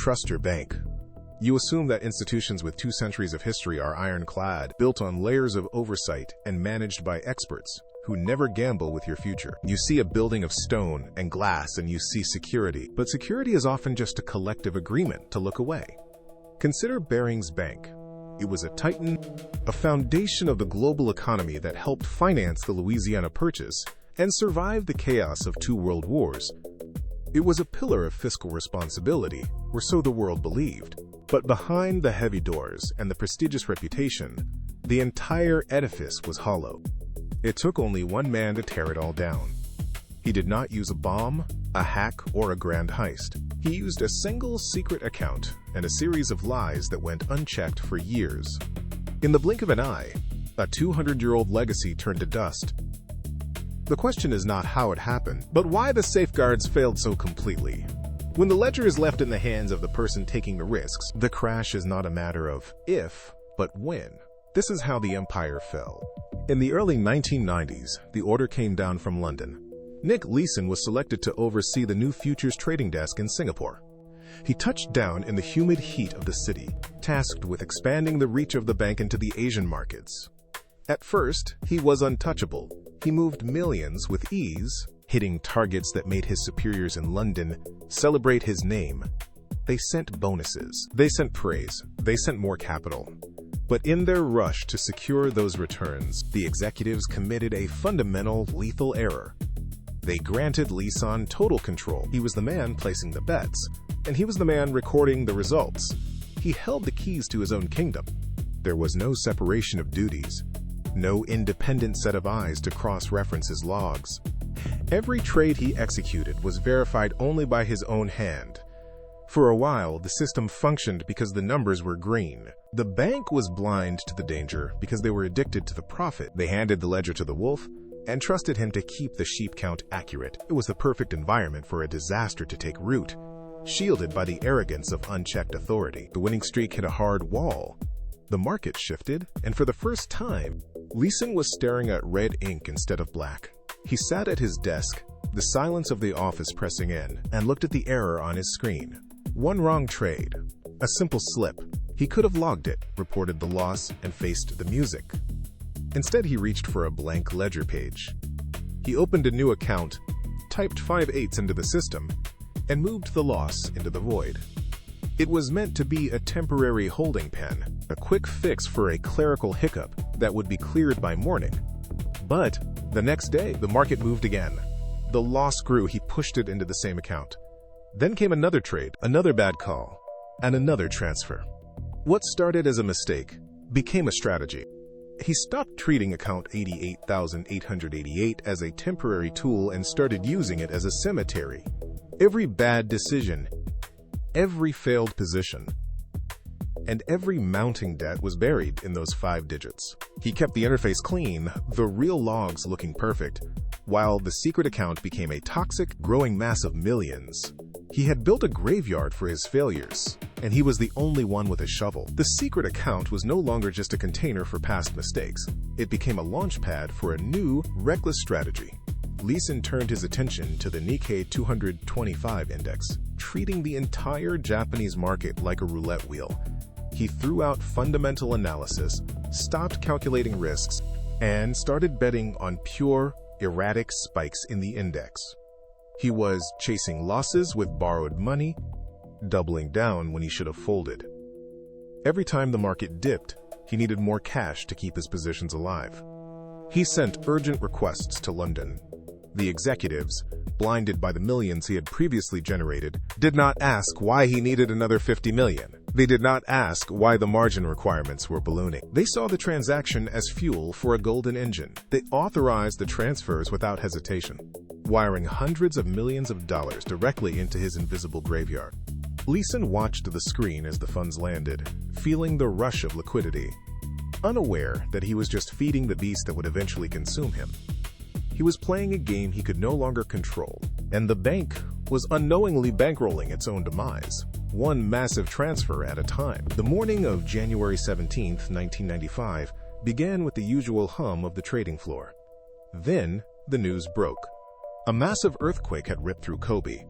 trust your bank. You assume that institutions with 2 centuries of history are ironclad, built on layers of oversight and managed by experts who never gamble with your future. You see a building of stone and glass and you see security, but security is often just a collective agreement to look away. Consider Barings Bank. It was a titan, a foundation of the global economy that helped finance the Louisiana Purchase and survive the chaos of 2 world wars. It was a pillar of fiscal responsibility, or so the world believed. But behind the heavy doors and the prestigious reputation, the entire edifice was hollow. It took only one man to tear it all down. He did not use a bomb, a hack, or a grand heist. He used a single secret account and a series of lies that went unchecked for years. In the blink of an eye, a 200-year-old legacy turned to dust. The question is not how it happened, but why the safeguards failed so completely. When the ledger is left in the hands of the person taking the risks, the crash is not a matter of if, but when. This is how the empire fell. In the early 1990s, the order came down from London. Leeson was selected to oversee the new futures trading desk in Singapore. He touched down in the humid heat of the city, tasked with expanding the reach of the bank into the Asian markets. At first, he was untouchable. He moved millions with ease, hitting targets that made his superiors in London celebrate his name. They sent bonuses, they sent praise, they sent more capital. But in their rush to secure those returns, the executives committed a fundamental, lethal error. They granted Leeson total control. He was the man placing the bets, and he was the man recording the results. He held the keys to his own kingdom. There was no separation of duties, no independent set of eyes to cross-reference his logs. Every trade he executed was verified only by his own hand. For a while, the system functioned because the numbers were green. The bank was blind to the danger because they were addicted to the profit. They handed the ledger to the wolf and trusted him to keep the sheep count accurate. It was the perfect environment for a disaster to take root, shielded by the arrogance of unchecked authority. The winning streak hit a hard wall. The market shifted, and for the first time, Leeson was staring at red ink instead of black. He sat at his desk, the silence of the office pressing in, and looked at the error on his screen. One wrong trade, a simple slip. He could have logged it, reported the loss, and faced the music. Instead, he reached for a blank ledger page. He opened a new account, typed 5/8 into the system, and moved the loss into the void. It was meant to be a temporary holding pen, a quick fix for a clerical hiccup that would be cleared by morning. But the next day, the market moved again. The loss grew. He pushed it into the same account. Then came another trade, another bad call, and another transfer. What started as a mistake became a strategy. He stopped treating account 88,888 as a temporary tool and started using it as a cemetery. Every bad decision, every failed position, and every mounting debt was buried in those 5 digits. He kept the interface clean, the real logs looking perfect, while the secret account became a toxic, growing mass of millions. He had built a graveyard for his failures, and he was the only one with a shovel. The secret account was no longer just a container for past mistakes. It became a launchpad for a new, reckless strategy. Leeson turned his attention to the Nikkei 225 index, treating the entire Japanese market like a roulette wheel. He threw out fundamental analysis, stopped calculating risks, and started betting on pure, erratic spikes in the index. He was chasing losses with borrowed money, doubling down when he should have folded. Every time the market dipped, he needed more cash to keep his positions alive. He sent urgent requests to London. The executives, blinded by the millions he had previously generated, did not ask why he needed another 50 million. They did not ask why the margin requirements were ballooning. They saw the transaction as fuel for a golden engine. They authorized the transfers without hesitation, wiring hundreds of millions of dollars directly into his invisible graveyard. Leeson watched the screen as the funds landed, feeling the rush of liquidity, unaware that he was just feeding the beast that would eventually consume him. He was playing a game he could no longer control, and the bank was unknowingly bankrolling its own demise, one massive transfer at a time. The morning of January 17, 1995, began with the usual hum of the trading floor. Then, the news broke. A massive earthquake had ripped through Kobe.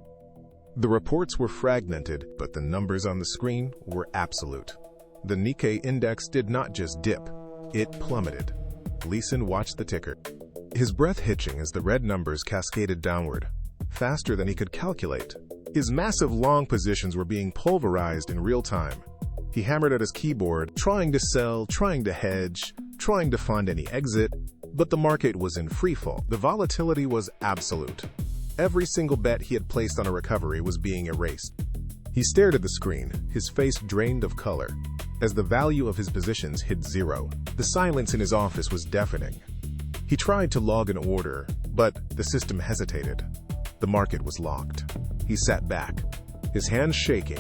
The reports were fragmented, but the numbers on the screen were absolute. The Nikkei index did not just dip, it plummeted. Leeson watched the ticker, his breath hitching as the red numbers cascaded downward, faster than he could calculate. His massive long positions were being pulverized in real time. He hammered at his keyboard, trying to sell, trying to hedge, trying to find any exit, but the market was in freefall. The volatility was absolute. Every single bet he had placed on a recovery was being erased. He stared at the screen, his face drained of color. As the value of his positions hit zero, the silence in his office was deafening. He tried to log an order, but the system hesitated. The market was locked. He sat back, his hands shaking,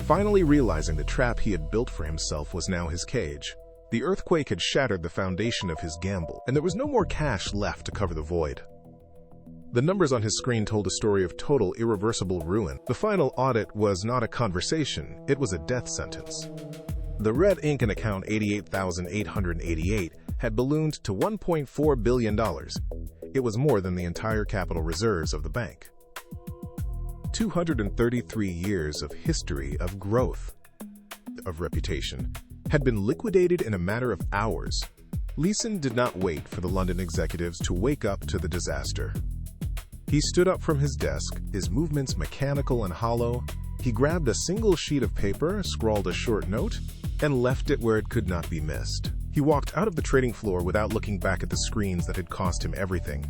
finally realizing the trap he had built for himself was now his cage. The earthquake had shattered the foundation of his gamble, and there was no more cash left to cover the void. The numbers on his screen told a story of total, irreversible ruin. The final audit was not a conversation, it was a death sentence. The red ink in account 88,888 had ballooned to $1.4 billion. It was more than the entire capital reserves of the bank. 233 years of history, of growth, of reputation, had been liquidated in a matter of hours. Leeson did not wait for the London executives to wake up to the disaster. He stood up from his desk, his movements mechanical and hollow. He grabbed a single sheet of paper, scrawled a short note, and left it where it could not be missed. He walked out of the trading floor without looking back at the screens that had cost him everything.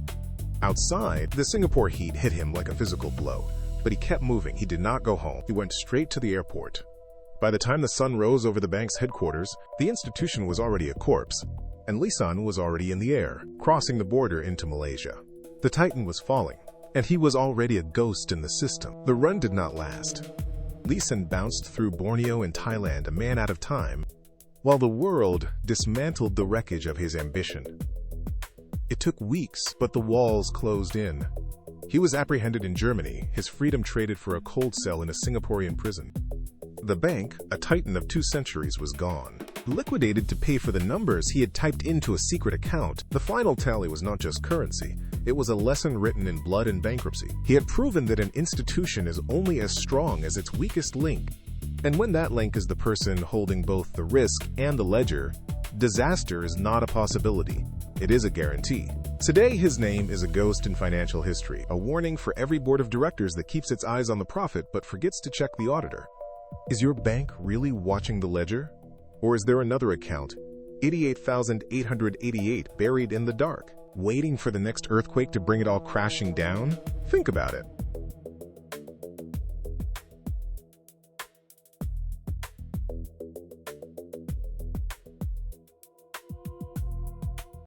Outside, the Singapore heat hit him like a physical blow, but he kept moving. He did not go home. He went straight to the airport. By the time the sun rose over the bank's headquarters, the institution was already a corpse, and Leeson was already in the air, crossing the border into Malaysia. The Titan was falling, and he was already a ghost in the system. The run did not last. Leeson bounced through Borneo and Thailand, a man out of time, while the world dismantled the wreckage of his ambition. It took weeks, but the walls closed in. He was apprehended in Germany, his freedom traded for a cold cell in a Singaporean prison. The bank, a titan of 2 centuries, was gone. Liquidated to pay for the numbers he had typed into a secret account, the final tally was not just currency. It was a lesson written in blood and bankruptcy. He had proven that an institution is only as strong as its weakest link. And when that link is the person holding both the risk and the ledger, disaster is not a possibility. It is a guarantee. Today, his name is a ghost in financial history, a warning for every board of directors that keeps its eyes on the profit but forgets to check the auditor. Is your bank really watching the ledger? Or is there another account, 88,888, buried in the dark, waiting for the next earthquake to bring it all crashing down? Think about it.